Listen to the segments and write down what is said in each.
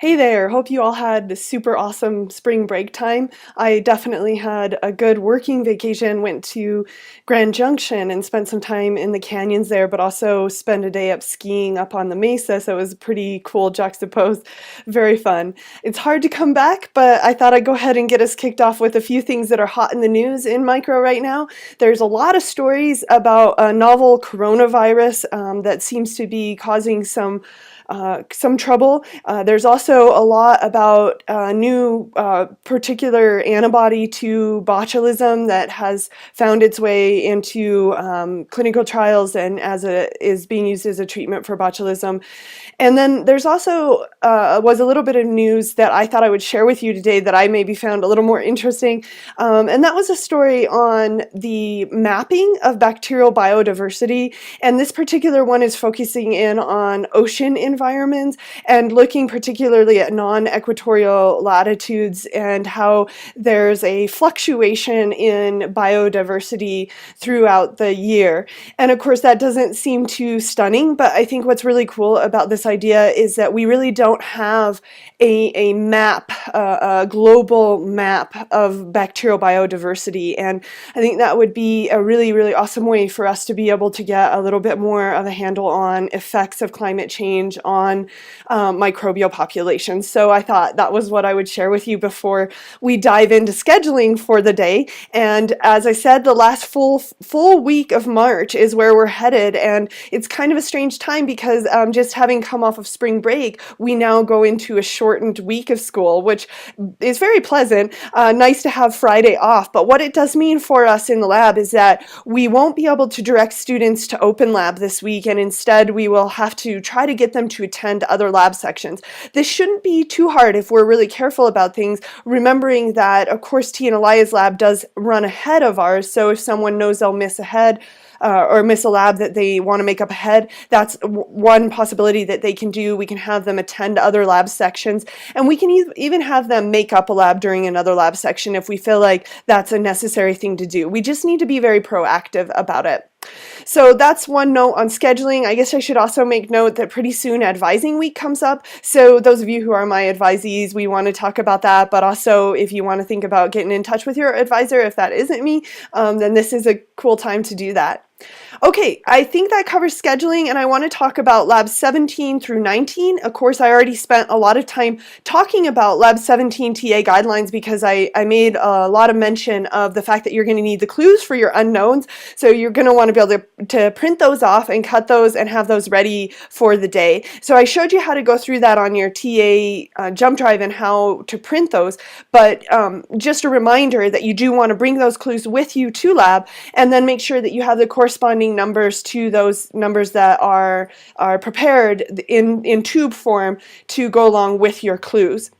Hey there, hope you all had this super awesome spring break time. I definitely had a good working vacation, went to Grand Junction and spent some time in the canyons there, but also spent a day up skiing up on the mesa, so it was a pretty cool juxtapose. Very fun. It's hard to come back, but I thought I'd go ahead and get us kicked off with a few things that are hot in the news in micro right now. There's a lot of stories about a novel coronavirus that seems to be causing some trouble. There's also a lot about a new particular antibody to botulism that has found its way into clinical trials and is being used as a treatment for botulism. And then there's also was a little bit of news that I thought I would share with you today that I maybe found a little more interesting. And that was a story on the mapping of bacterial biodiversity. And this particular one is focusing in on ocean environments and looking particularly at non-equatorial latitudes and how there's a fluctuation in biodiversity throughout the year. And of course, that doesn't seem too stunning, but I think what's really cool about this idea is that we really don't have a map, a global map of bacterial biodiversity. And I think that would be a really, really awesome way for us to be able to get a little bit more of a handle on effects of climate change on microbial populations. So I thought that was what I would share with you before we dive into scheduling for the day. And as I said, the last full week of March is where we're headed. And it's kind of a strange time because just having come off of spring break, we now go into a shortened week of school, which is very pleasant. Nice to have Friday off. But what it does mean for us in the lab is that we won't be able to direct students to open lab this week, and instead we will have to try to get them to attend other lab sections. This shouldn't be too hard if we're really careful about things, remembering that, of course, T and Elia's lab does run ahead of ours, so if someone knows they'll miss ahead, or miss a lab that they want to make up ahead, that's one possibility that they can do. We can have them attend other lab sections, and we can even have them make up a lab during another lab section if we feel like that's a necessary thing to do. We just need to be very proactive about it. So that's one note on scheduling. I guess I should also make note that pretty soon advising week comes up. So those of you who are my advisees, we want to talk about that. But also if you want to think about getting in touch with your advisor, if that isn't me, then this is a cool time to do that. Okay, I think that covers scheduling, and I want to talk about Labs 17 through 19. Of course, I already spent a lot of time talking about Lab 17 TA guidelines because I made a lot of mention of the fact that you're going to need the clues for your unknowns. So you're going to want to be able to print those off and cut those and have those ready for the day. So I showed you how to go through that on your TA jump drive and how to print those. But just a reminder that you do want to bring those clues with you to lab and then make sure that you have the corresponding numbers to those numbers that are prepared in tube form to go along with your clues.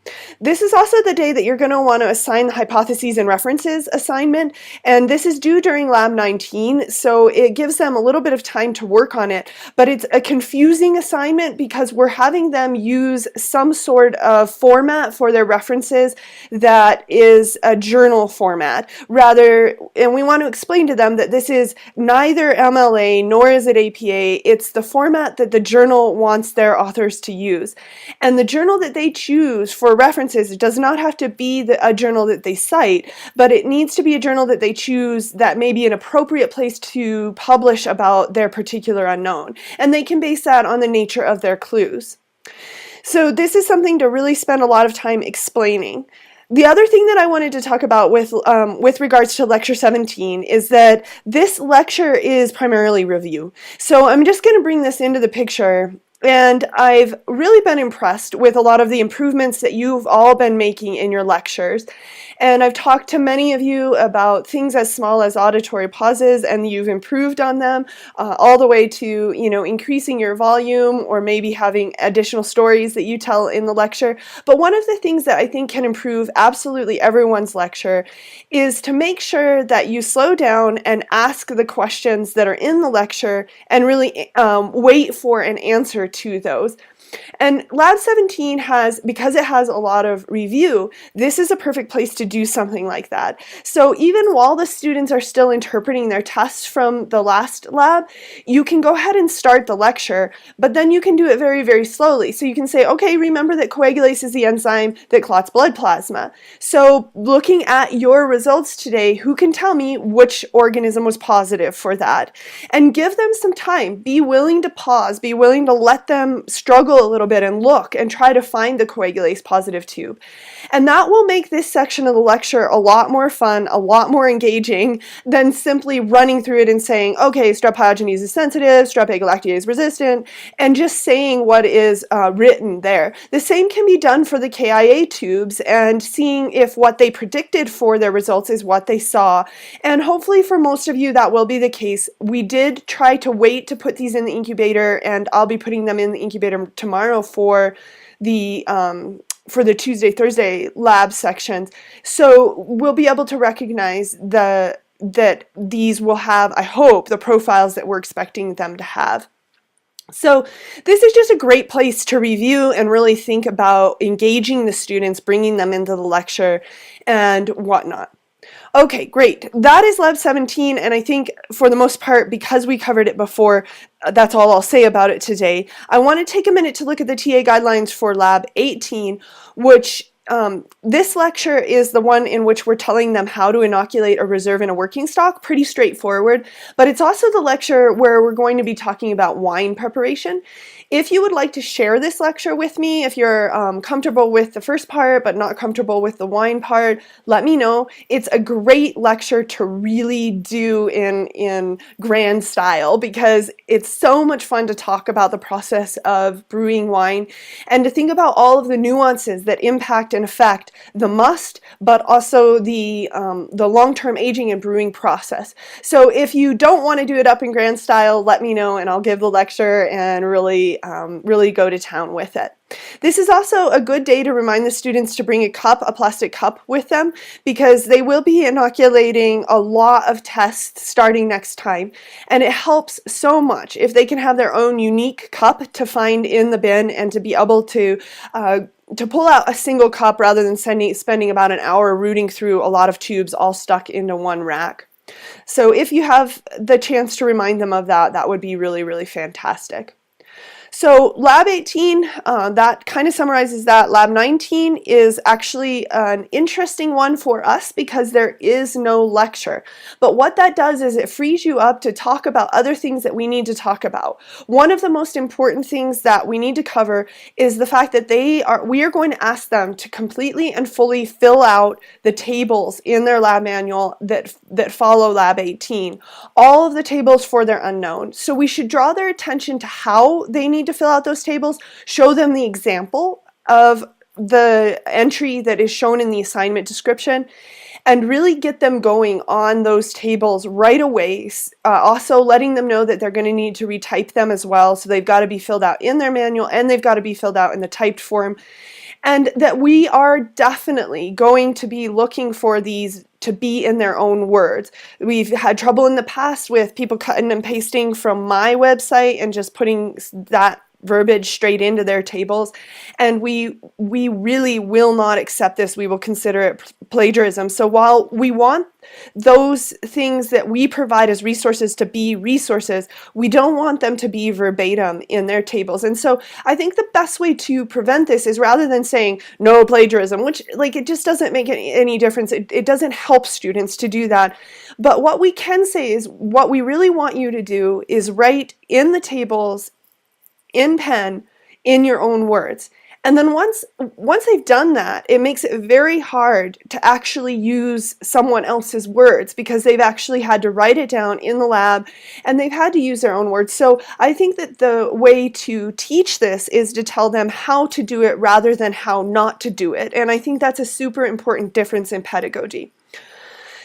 This is also the day that you're going to want to assign the hypotheses and references assignment, and this is due during Lab 19, so it gives them a little bit of time to work on it, but it's a confusing assignment because we're having them use some sort of format for their references that is a journal format rather, and we want to explain to them that this is neither MLA nor is it APA. It's the format that the journal wants their authors to use. And the journal that they choose for references, it does not have to be a journal that they cite, but it needs to be a journal that they choose that may be an appropriate place to publish about their particular unknown. And they can base that on the nature of their clues. So this is something to really spend a lot of time explaining. The other thing that I wanted to talk about with regards to Lecture 17 is that this lecture is primarily review. So I'm just going to bring this into the picture. And I've really been impressed with a lot of the improvements that you've all been making in your lectures. And I've talked to many of you about things as small as auditory pauses, and you've improved on them all the way to, increasing your volume or maybe having additional stories that you tell in the lecture. But one of the things that I think can improve absolutely everyone's lecture is to make sure that you slow down and ask the questions that are in the lecture and really wait for an answer to those. And Lab 17 has, because it has a lot of review, this is a perfect place to do something like that. So even while the students are still interpreting their tests from the last lab, you can go ahead and start the lecture, but then you can do it very, very slowly. So you can say, okay, remember that coagulase is the enzyme that clots blood plasma. So looking at your results today, who can tell me which organism was positive for that? And give them some time. Be willing to pause, be willing to let them struggle a little bit and look and try to find the coagulase positive tube. And that will make this section of the lecture a lot more fun, a lot more engaging than simply running through it and saying, okay, strep pyogenes is sensitive, strep A galactiae is resistant, and just saying what is written there. The same can be done for the KIA tubes and seeing if what they predicted for their results is what they saw. And hopefully for most of you that will be the case. We did try to wait to put these in the incubator, and I'll be putting them in the incubator tomorrow for the Tuesday, Thursday lab sections. So we'll be able to recognize that these will have, I hope, the profiles that we're expecting them to have. So this is just a great place to review and really think about engaging the students, bringing them into the lecture and whatnot. Okay, great. That is Lab 17, and I think for the most part, because we covered it before, that's all I'll say about it today. I want to take a minute to look at the TA guidelines for Lab 18, which this lecture is the one in which we're telling them how to inoculate a reserve in a working stock. Pretty straightforward, but it's also the lecture where we're going to be talking about wine preparation. If you would like to share this lecture with me, if you're comfortable with the first part but not comfortable with the wine part, let me know. It's a great lecture to really do in grand style because it's so much fun to talk about the process of brewing wine and to think about all of the nuances that impact and affect the must, but also the long-term aging and brewing process. So if you don't want to do it up in grand style, let me know and I'll give the lecture and really go to town with it. This is also a good day to remind the students to bring a plastic cup with them because they will be inoculating a lot of tests starting next time, and it helps so much if they can have their own unique cup to find in the bin and to be able to pull out a single cup rather than spending about an hour rooting through a lot of tubes all stuck into one rack. So if you have the chance to remind them of that, that would be really, really fantastic. So Lab 18, that kind of summarizes that. Lab 19 is actually an interesting one for us because there is no lecture. But what that does is it frees you up to talk about other things that we need to talk about. One of the most important things that we need to cover is the fact that we are going to ask them to completely and fully fill out the tables in their lab manual that follow Lab 18. All of the tables for their unknown. So we should draw their attention to how they need to fill out those tables, show them the example of the entry that is shown in the assignment description, and really get them going on those tables right away. Also letting them know that they're going to need to retype them as well, so they've got to be filled out in their manual and they've got to be filled out in the typed form, and that we are definitely going to be looking for these to be in their own words. We've had trouble in the past with people cutting and pasting from my website and just putting that verbiage straight into their tables, and we really will not accept this. We will consider it plagiarism. So while we want those things that we provide as resources to be resources, we don't want them to be verbatim in their tables. And so I think the best way to prevent this is, rather than saying no plagiarism, which it just doesn't make any difference, it doesn't help students to do that. But what we can say is what we really want you to do is write in the tables in pen in your own words. And then once they've done that, it makes it very hard to actually use someone else's words because they've actually had to write it down in the lab and they've had to use their own words. So I think that the way to teach this is to tell them how to do it rather than how not to do it. And I think that's a super important difference in pedagogy.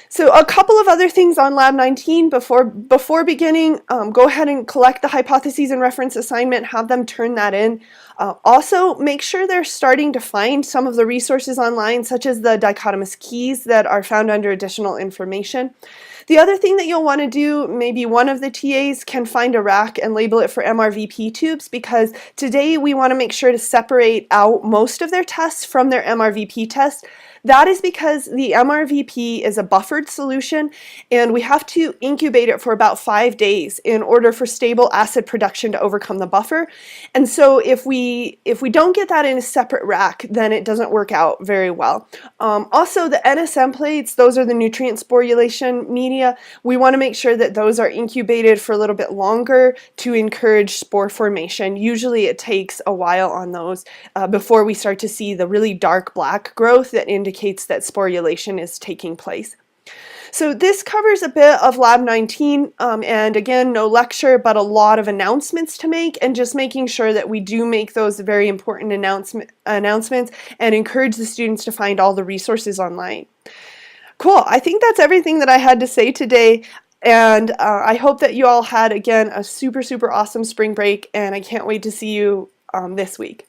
So a couple of other things on Lab 19 before beginning, go ahead and collect the hypotheses and reference assignment, have them turn that in. Also, make sure they're starting to find some of the resources online, such as the dichotomous keys that are found under additional information. The other thing that you'll want to do, maybe one of the TAs can find a rack and label it for MRVP tubes, because today we want to make sure to separate out most of their tests from their MRVP test. That is because the MRVP is a buffered solution and we have to incubate it for about 5 days in order for stable acid production to overcome the buffer. And so if we don't get that in a separate rack, then it doesn't work out very well. Also, the NSM plates, those are the nutrient sporulation media. We want to make sure that those are incubated for a little bit longer to encourage spore formation. Usually it takes a while on those before we start to see the really dark black growth that indicates that sporulation is taking place. So this covers a bit of Lab 19, and again, no lecture, but a lot of announcements to make, and just making sure that we do make those very important announcements and encourage the students to find all the resources online. Cool, I think that's everything that I had to say today, and I hope that you all had, again, a super, super awesome spring break, and I can't wait to see you this week.